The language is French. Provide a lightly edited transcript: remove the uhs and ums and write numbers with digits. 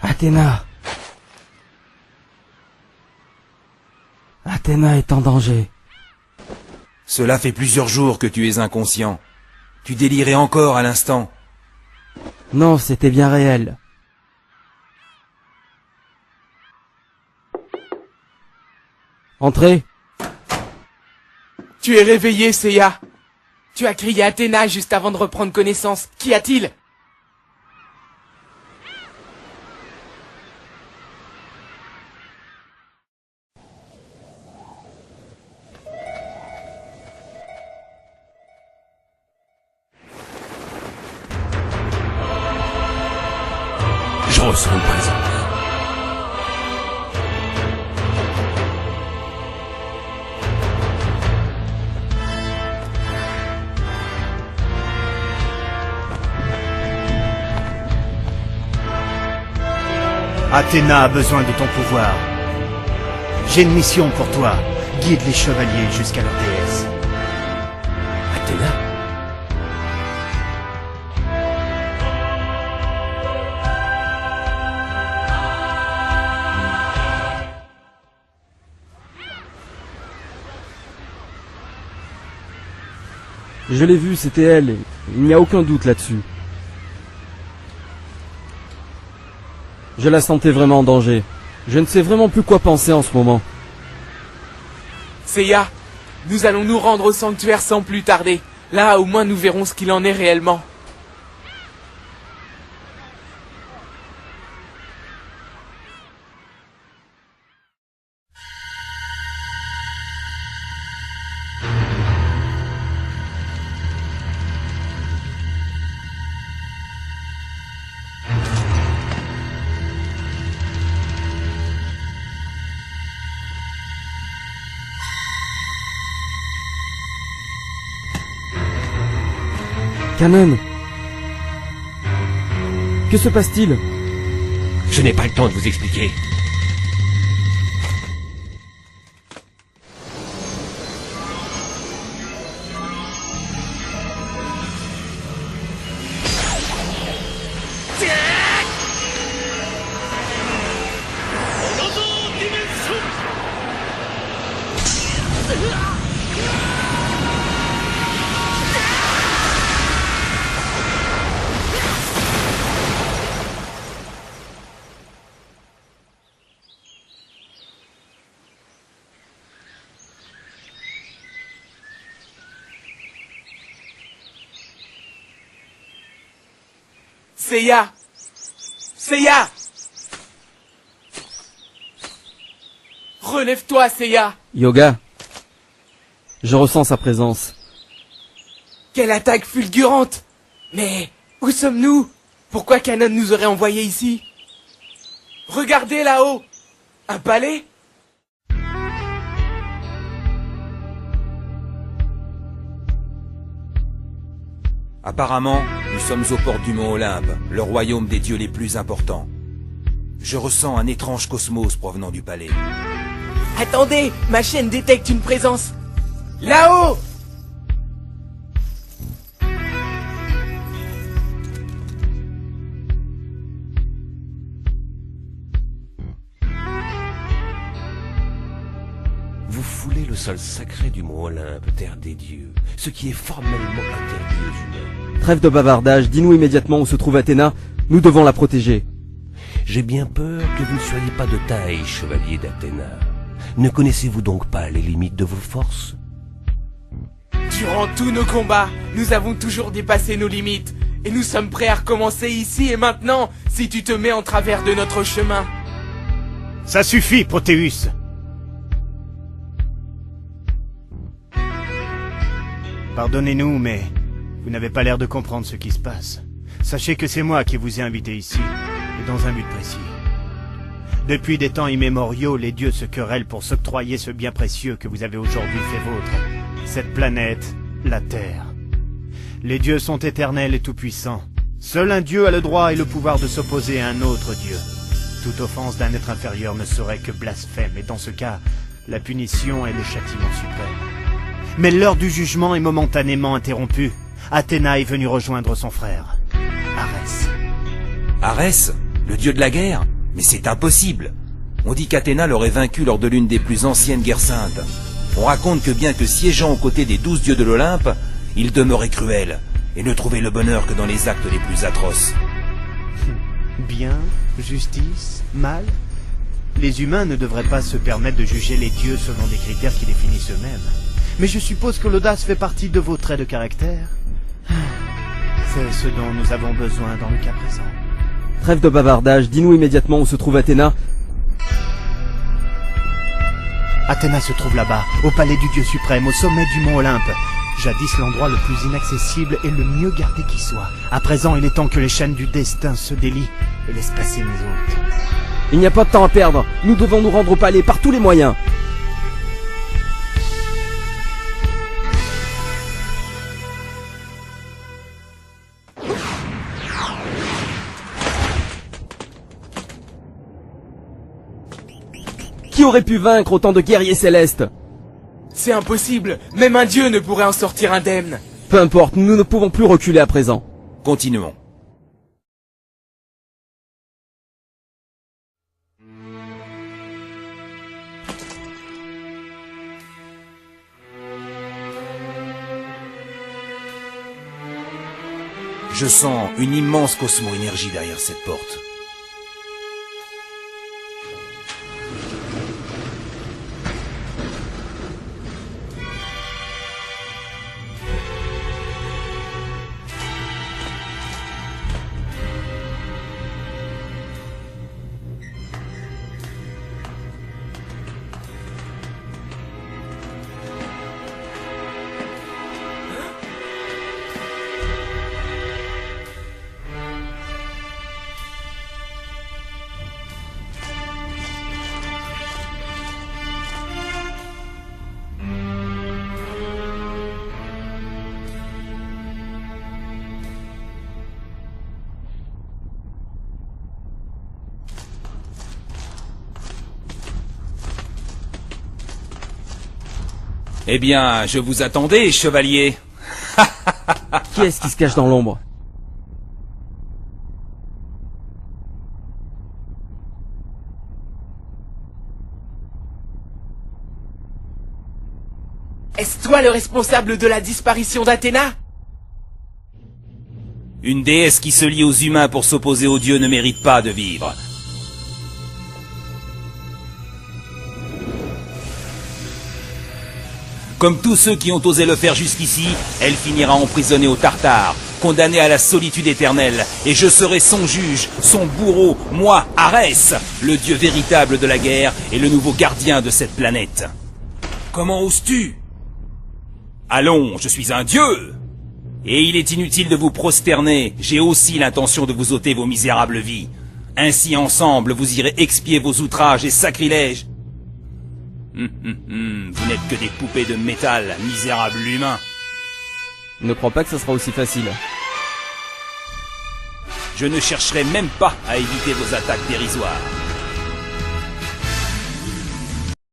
Athéna. Athéna est en danger. Cela fait plusieurs jours que tu es inconscient. Tu délirais encore à l'instant. Non, c'était bien réel. Entrez. Tu es réveillé, Seiya. Tu as crié Athéna juste avant de reprendre connaissance. Qu'y a-t-il? Je ressens une présence. Athéna a besoin de ton pouvoir. J'ai une mission pour toi. Guide les chevaliers jusqu'à leur déesse. Athéna? Je l'ai vue, c'était elle. Il n'y a aucun doute là-dessus. Je la sentais vraiment en danger. Je ne sais vraiment plus quoi penser en ce moment. Seiya, nous allons nous rendre au sanctuaire sans plus tarder. Là, au moins, nous verrons ce qu'il en est réellement. Kanon. Que se passe-t-il? Je n'ai pas le temps de vous expliquer. Seiya! Seiya! Relève-toi, Seiya! Yoga. Je ressens sa présence. Quelle attaque fulgurante! Mais où sommes-nous? Pourquoi Kanon nous aurait envoyés ici? Regardez là-haut! Un palais? Apparemment, nous sommes aux portes du mont Olympe, le royaume des dieux les plus importants. Je ressens un étrange cosmos provenant du palais. Attendez! Ma chaîne détecte une présence! Là-haut! Vous foulez le sol sacré du mont Olympe, terre des dieux, ce qui est formellement interdit aux humains. Trêve de bavardage, dis-nous immédiatement où se trouve Athéna, nous devons la protéger. J'ai bien peur que vous ne soyez pas de taille, chevalier d'Athéna. Ne connaissez-vous donc pas les limites de vos forces? Durant tous nos combats, nous avons toujours dépassé nos limites. Et nous sommes prêts à recommencer ici et maintenant, si tu te mets en travers de notre chemin. Ça suffit, Protéus. Pardonnez-nous, mais vous n'avez pas l'air de comprendre ce qui se passe. Sachez que c'est moi qui vous ai invité ici, et dans un but précis. Depuis des temps immémoriaux, les dieux se querellent pour s'octroyer ce bien précieux que vous avez aujourd'hui fait vôtre. Cette planète, la Terre. Les dieux sont éternels et tout-puissants. Seul un dieu a le droit et le pouvoir de s'opposer à un autre dieu. Toute offense d'un être inférieur ne serait que blasphème, et dans ce cas, la punition est le châtiment suprême. Mais l'heure du jugement est momentanément interrompue. Athéna est venue rejoindre son frère, Arès. Arès, le dieu de la guerre? Mais c'est impossible. On dit qu'Athéna l'aurait vaincu lors de l'une des plus anciennes guerres saintes. On raconte que bien que siégeant aux côtés des 12 dieux de l'Olympe, il demeurait cruel et ne trouvait le bonheur que dans les actes les plus atroces. Bien, justice, mal. Les humains ne devraient pas se permettre de juger les dieux selon des critères qui définissent eux-mêmes. Mais je suppose que l'audace fait partie de vos traits de caractère. C'est ce dont nous avons besoin dans le cas présent. Trêve de bavardage, dis-nous immédiatement où se trouve Athéna. Athéna se trouve là-bas, au palais du dieu suprême, au sommet du mont Olympe. Jadis l'endroit le plus inaccessible et le mieux gardé qui soit. À présent, il est temps que les chaînes du destin se délient et laissent passer mes hôtes. Il n'y a pas de temps à perdre, nous devons nous rendre au palais par tous les moyens. Qui aurait pu vaincre autant de guerriers célestes? C'est impossible, même un dieu ne pourrait en sortir indemne. Peu importe, nous ne pouvons plus reculer à présent. Continuons. Je sens une immense cosmo-énergie derrière cette porte. Eh bien, je vous attendais, chevalier. Qui est-ce qui se cache dans l'ombre? Est-ce toi le responsable de la disparition d'Athéna? Une déesse qui se lie aux humains pour s'opposer aux dieux ne mérite pas de vivre. Comme tous ceux qui ont osé le faire jusqu'ici, elle finira emprisonnée au Tartare, condamnée à la solitude éternelle, et je serai son juge, son bourreau, moi, Arès, le dieu véritable de la guerre et le nouveau gardien de cette planète. Comment oses-tu? Allons, je suis un dieu! Et il est inutile de vous prosterner, j'ai aussi l'intention de vous ôter vos misérables vies. Ainsi ensemble, vous irez expier vos outrages et sacrilèges. Vous n'êtes que des poupées de métal, misérables humains. Ne crois pas que ça sera aussi facile. Je ne chercherai même pas à éviter vos attaques dérisoires.